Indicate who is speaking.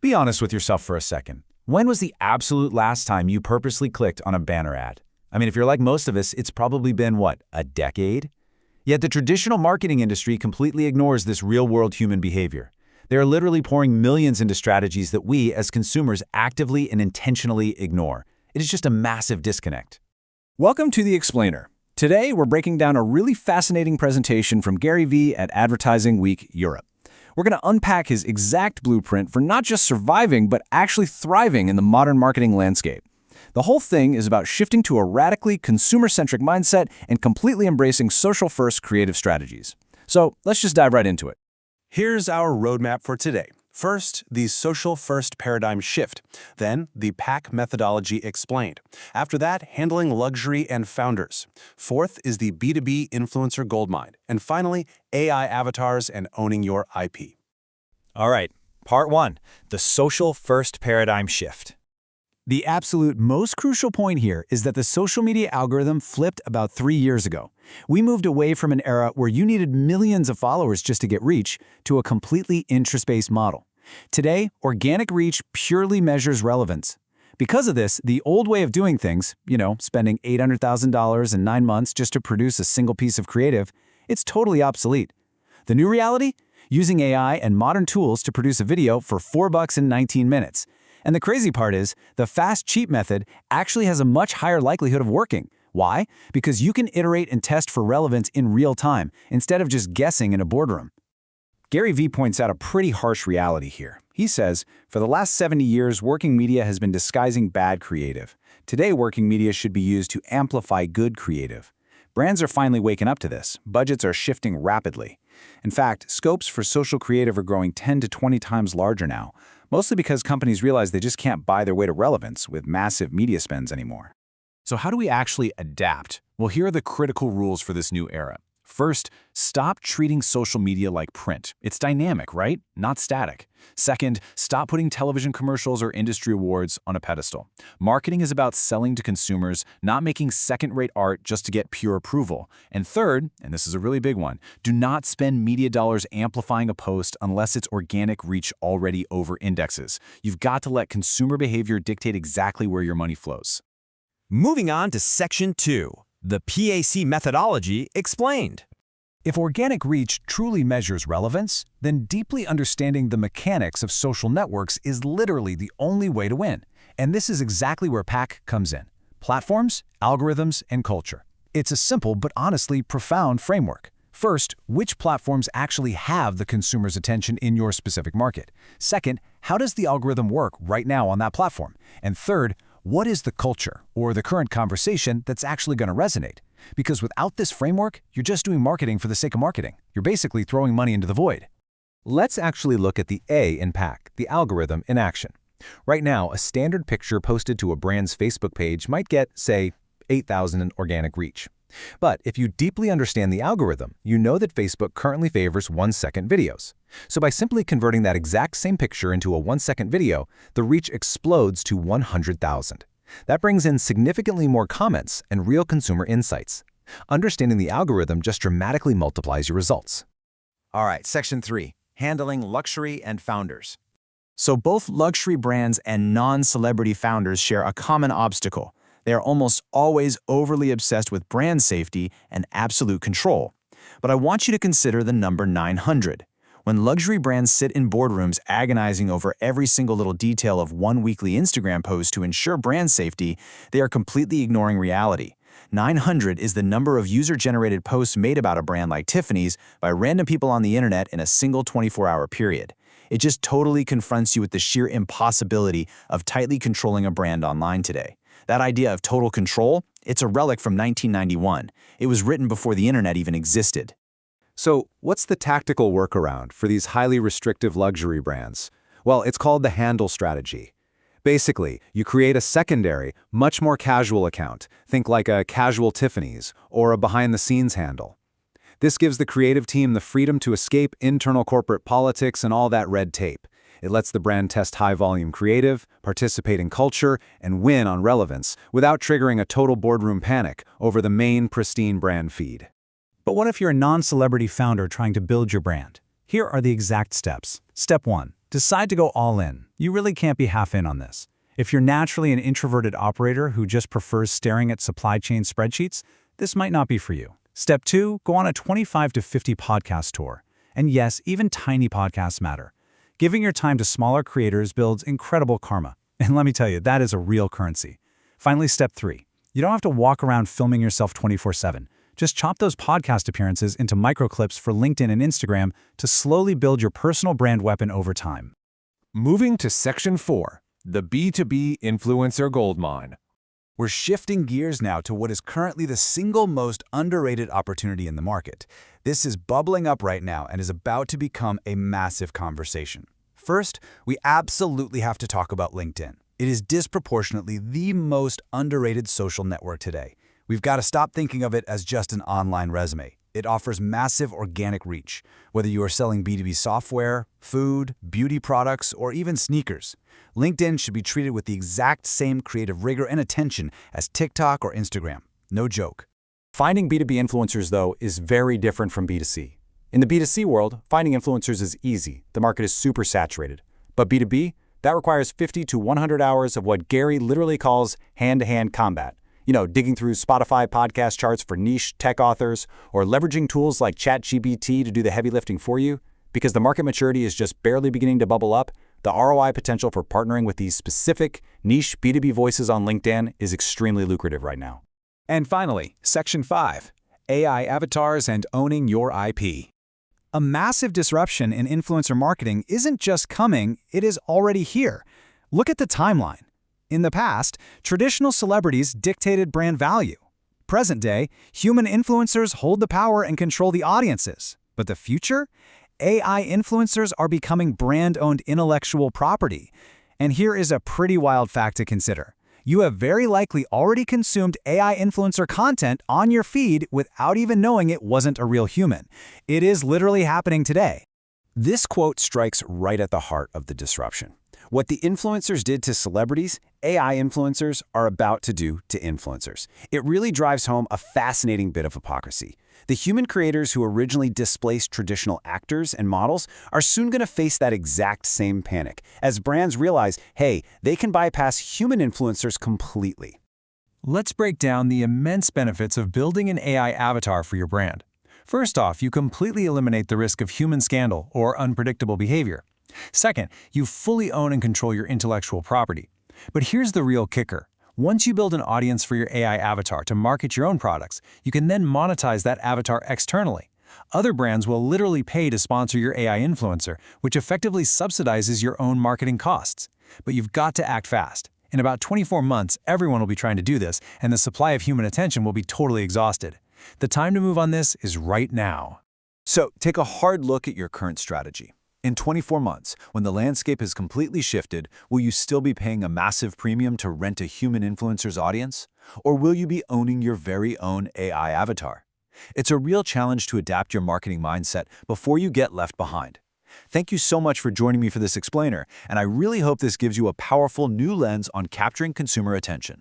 Speaker 1: Be honest with yourself for a second. When was the absolute last time you purposely clicked on a banner ad? I mean, if you're like most of us, it's probably been, what, a decade? Yet the traditional marketing industry completely ignores this real-world human behavior. They are literally pouring millions into strategies that we, as consumers, actively and intentionally ignore. It is just a massive disconnect.
Speaker 2: Welcome to The Explainer. Today, we're breaking down a really fascinating presentation from GaryVee at Advertising Week Europe. We're going to unpack his exact blueprint for not just surviving, but actually thriving in the modern marketing landscape. The whole thing is about shifting to a radically consumer-centric mindset and completely embracing social-first creative strategies. So let's just dive right into it.
Speaker 3: Here's our roadmap for today. First, the social-first paradigm shift. Then, the PAC methodology explained. After that, handling luxury and founders. Fourth is the B2B influencer goldmine. And finally, AI avatars and owning your IP.
Speaker 4: All right, part one, the social-first paradigm shift.
Speaker 2: The absolute most crucial point here is that the social media algorithm flipped about 3 years ago. We moved away from an era where you needed millions of followers just to get reach to a completely interest-based model. Today, organic reach purely measures relevance. Because of this, the old way of doing things, spending $800,000 in 9 months just to produce a single piece of creative, it's totally obsolete. The new reality? Using AI and modern tools to produce a video for $4 in 19 minutes. And the crazy part is, the fast, cheap method actually has a much higher likelihood of working. Why? Because you can iterate and test for relevance in real time, instead of just guessing in a boardroom. GaryVee points out a pretty harsh reality here. He says, for the last 70 years, working media has been disguising bad creative. Today, working media should be used to amplify good creative. Brands are finally waking up to this. Budgets are shifting rapidly. In fact, scopes for social creative are growing 10 to 20 times larger now, mostly because companies realize they just can't buy their way to relevance with massive media spends anymore. So how do we actually adapt? Well, here are the critical rules for this new era. First, stop treating social media like print. It's dynamic, right? Not static. Second, stop putting television commercials or industry awards on a pedestal. Marketing is about selling to consumers, not making second-rate art just to get pure approval. And third, and this is a really big one, do not spend media dollars amplifying a post unless its organic reach already over-indexes. You've got to let consumer behavior dictate exactly where your money flows.
Speaker 4: Moving on to section 2, the PAC methodology explained.
Speaker 2: If organic reach truly measures relevance, then deeply understanding the mechanics of social networks is literally the only way to win. And this is exactly where PAC comes in. Platforms, algorithms, and culture. It's a simple but honestly profound framework. First, which platforms actually have the consumer's attention in your specific market? Second, how does the algorithm work right now on that platform? And third, what is the culture or the current conversation that's actually going to resonate? Because without this framework, you're just doing marketing for the sake of marketing. You're basically throwing money into the void.
Speaker 5: Let's actually look at the A in PAC, the algorithm in action. Right now, a standard picture posted to a brand's Facebook page might get, say, 8,000 in organic reach. But if you deeply understand the algorithm, you know that Facebook currently favors 1-second videos. So by simply converting that exact same picture into a 1-second video, the reach explodes to 100,000. That brings in significantly more comments and real consumer insights. Understanding the algorithm just dramatically multiplies your results.
Speaker 4: All right, section 3, handling luxury and founders.
Speaker 2: So both luxury brands and non-celebrity founders share a common obstacle. They are almost always overly obsessed with brand safety and absolute control. But I want you to consider the number 900. When luxury brands sit in boardrooms agonizing over every single little detail of one weekly Instagram post to ensure brand safety, they are completely ignoring reality. 900 is the number of user-generated posts made about a brand like Tiffany's by random people on the internet in a single 24-hour period. It just totally confronts you with the sheer impossibility of tightly controlling a brand online today. That idea of total control, it's a relic from 1991. It was written before the internet even existed.
Speaker 5: So what's the tactical workaround for these highly restrictive luxury brands? Well, it's called the handle strategy. Basically, you create a secondary, much more casual account. Think like a casual Tiffany's or a behind-the-scenes handle. This gives the creative team the freedom to escape internal corporate politics and all that red tape. It lets the brand test high-volume creative, participate in culture, and win on relevance without triggering a total boardroom panic over the main pristine brand feed.
Speaker 1: But what if you're a non-celebrity founder trying to build your brand? Here are the exact steps. Step 1.
Speaker 2: Decide to go all in. You really can't be half in on this. If you're naturally an introverted operator who just prefers staring at supply chain spreadsheets, this might not be for you. Step 2, go on a 25 to 50 podcast tour. And yes, even tiny podcasts matter. Giving your time to smaller creators builds incredible karma. And let me tell you, that is a real currency. Finally, step 3. You don't have to walk around filming yourself 24/7. Just chop those podcast appearances into microclips for LinkedIn and Instagram to slowly build your personal brand weapon over time.
Speaker 6: Moving to Section 4, the B2B Influencer Goldmine.
Speaker 1: We're shifting gears now to what is currently the single most underrated opportunity in the market. This is bubbling up right now and is about to become a massive conversation. First, we absolutely have to talk about LinkedIn. It is disproportionately the most underrated social network today. We've got to stop thinking of it as just an online resume. It offers massive organic reach, whether you are selling B2B software, food, beauty products, or even sneakers. LinkedIn should be treated with the exact same creative rigor and attention as TikTok or Instagram. No joke. Finding B2B influencers, though, is very different from B2C. In the B2C world, finding influencers is easy. The market is super saturated. But B2B, that requires 50 to 100 hours of what Gary literally calls hand-to-hand combat. Digging through Spotify podcast charts for niche tech authors, or leveraging tools like ChatGPT to do the heavy lifting for you. Because the market maturity is just barely beginning to bubble up, the ROI potential for partnering with these specific, niche B2B voices on LinkedIn is extremely lucrative right now.
Speaker 2: And finally, Section 5, AI avatars and owning your IP. A massive disruption in influencer marketing isn't just coming, it is already here. Look at the timeline. In the past, traditional celebrities dictated brand value. Present day, human influencers hold the power and control the audiences. But the future? AI influencers are becoming brand-owned intellectual property. And here is a pretty wild fact to consider. You have very likely already consumed AI influencer content on your feed without even knowing it wasn't a real human. It is literally happening today.
Speaker 7: This quote strikes right at the heart of the disruption. What the influencers did to celebrities, AI influencers are about to do to influencers. It really drives home a fascinating bit of hypocrisy. The human creators who originally displaced traditional actors and models are soon going to face that exact same panic as brands realize, hey, they can bypass human influencers completely.
Speaker 2: Let's break down the immense benefits of building an AI avatar for your brand. First off, you completely eliminate the risk of human scandal or unpredictable behavior. Second, you fully own and control your intellectual property. But here's the real kicker. Once you build an audience for your AI avatar to market your own products, you can then monetize that avatar externally. Other brands will literally pay to sponsor your AI influencer, which effectively subsidizes your own marketing costs. But you've got to act fast. In about 24 months, everyone will be trying to do this, and the supply of human attention will be totally exhausted. The time to move on this is right now.
Speaker 1: So, take a hard look at your current strategy. In 24 months, when the landscape has completely shifted, will you still be paying a massive premium to rent a human influencer's audience? Or will you be owning your very own AI avatar? It's a real challenge to adapt your marketing mindset before you get left behind. Thank you so much for joining me for this explainer, and I really hope this gives you a powerful new lens on capturing consumer attention.